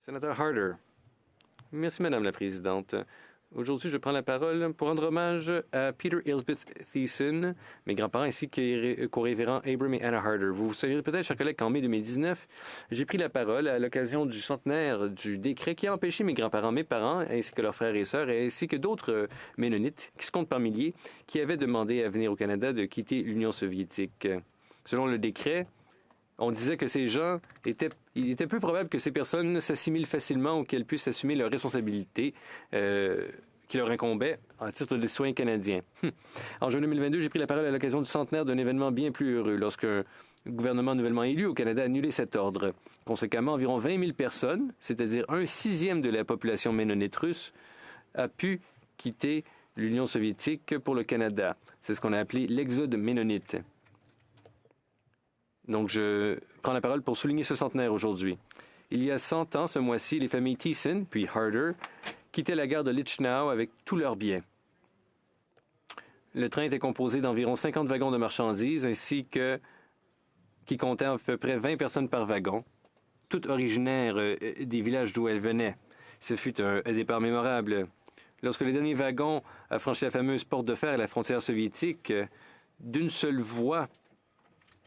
Sénateur Harder. Merci, Madame la Présidente. Aujourd'hui, je prends la parole pour rendre hommage à Peter Elsbeth Thiessen, mes grands-parents, ainsi qu'au révérend Abram et Anna Harder. Vous vous souvenez peut-être, chers collègues, qu'en mai 2019, j'ai pris la parole à l'occasion du centenaire du décret qui a empêché mes grands-parents, mes parents, ainsi que leurs frères et sœurs, ainsi que d'autres Ménonites, qui se comptent par milliers, qui avaient demandé à venir au Canada de quitter l'Union soviétique. Selon le décret, on disait que il était peu probable que ces personnes s'assimilent facilement ou qu'elles puissent assumer leurs responsabilités qui leur incombaient en titre de citoyens canadiens. En juin 2022, j'ai pris la parole à l'occasion du centenaire d'un événement bien plus heureux, lorsqu'un gouvernement nouvellement élu au Canada a annulé cet ordre. Conséquemment, environ 20 000 personnes, c'est-à-dire 1/6 de la population ménonite russe, a pu quitter l'Union soviétique pour le Canada. C'est ce qu'on a appelé l'exode ménonite. Donc, je prends la parole pour souligner ce centenaire aujourd'hui. Il y a 100 ans, ce mois-ci, les familles Thiessen, puis Harder, quittaient la gare de Litchnau avec tous leurs biens. Le train était composé d'environ 50 wagons de marchandises, qui comptaient à peu près 20 personnes par wagon, toutes originaires des villages d'où elles venaient. Ce fut un départ mémorable. Lorsque le dernier wagon a franchi la fameuse porte de fer à la frontière soviétique, d'une seule voix,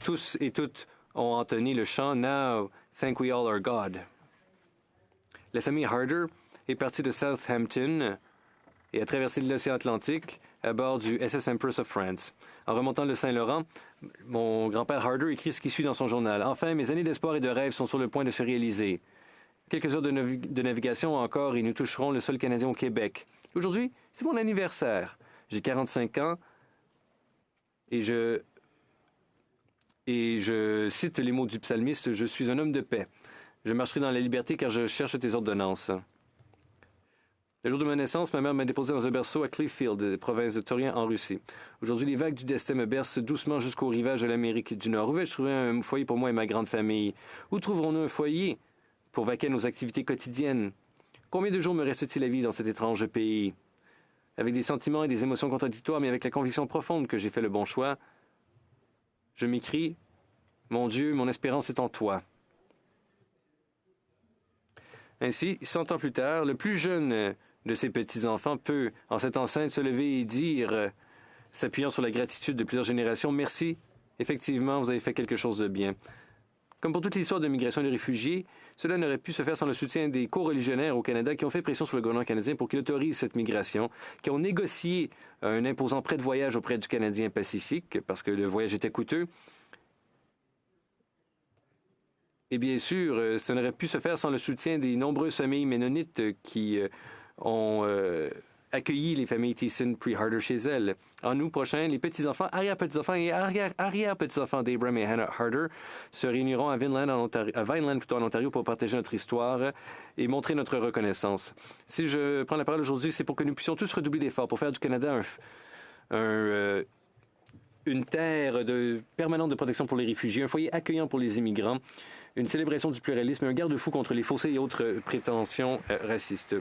tous et toutes ont entonné le chant « Now, thank we all our God ». La famille Harder est partie de Southampton et a traversé l'océan Atlantique à bord du SS Empress of France. En remontant le Saint-Laurent, mon grand-père Harder écrit ce qui suit dans son journal. « Enfin, mes années d'espoir et de rêve sont sur le point de se réaliser. Quelques heures de navigation encore et nous toucherons le sol canadien au Québec. Aujourd'hui, c'est mon anniversaire. J'ai 45 ans et je cite les mots du psalmiste, « Je suis un homme de paix. Je marcherai dans la liberté car je cherche tes ordonnances. » Le jour de ma naissance, ma mère m'a déposé dans un berceau à Clearfield, province de Torien, en Russie. Aujourd'hui, les vagues du destin me bercent doucement jusqu'au rivage de l'Amérique du Nord. Où vais-je trouver un foyer pour moi et ma grande famille? Où trouverons-nous un foyer pour vaquer à nos activités quotidiennes? Combien de jours me reste-t-il à vivre dans cet étrange pays? Avec des sentiments et des émotions contradictoires, mais avec la conviction profonde que j'ai fait le bon choix, je m'écris, « Mon Dieu, mon espérance est en toi. » Ainsi, 100 ans plus tard, le plus jeune de ses petits-enfants peut, en cette enceinte, se lever et dire, s'appuyant sur la gratitude de plusieurs générations, « Merci, effectivement, vous avez fait quelque chose de bien. » Comme pour toute l'histoire de migration et de réfugiés, cela n'aurait pu se faire sans le soutien des co-religionnaires au Canada qui ont fait pression sur le gouvernement canadien pour qu'il autorise cette migration, qui ont négocié un imposant prêt de voyage auprès du Canadien Pacifique, parce que le voyage était coûteux. Et bien sûr, ça n'aurait pu se faire sans le soutien des nombreuses familles ménonites qui ont accueilli les familles Thiessen puis Harder chez elles. En août prochain, les petits-enfants, arrière-petits-enfants et arrière-petits-enfants d'Abram et Hannah Harder se réuniront à Vineland, en Ontario, pour partager notre histoire et montrer notre reconnaissance. Si je prends la parole aujourd'hui, c'est pour que nous puissions tous redoubler d'efforts pour faire du Canada une terre permanente de protection pour les réfugiés, un foyer accueillant pour les immigrants, une célébration du pluralisme, un garde-fou contre les fossés et autres prétentions racistes.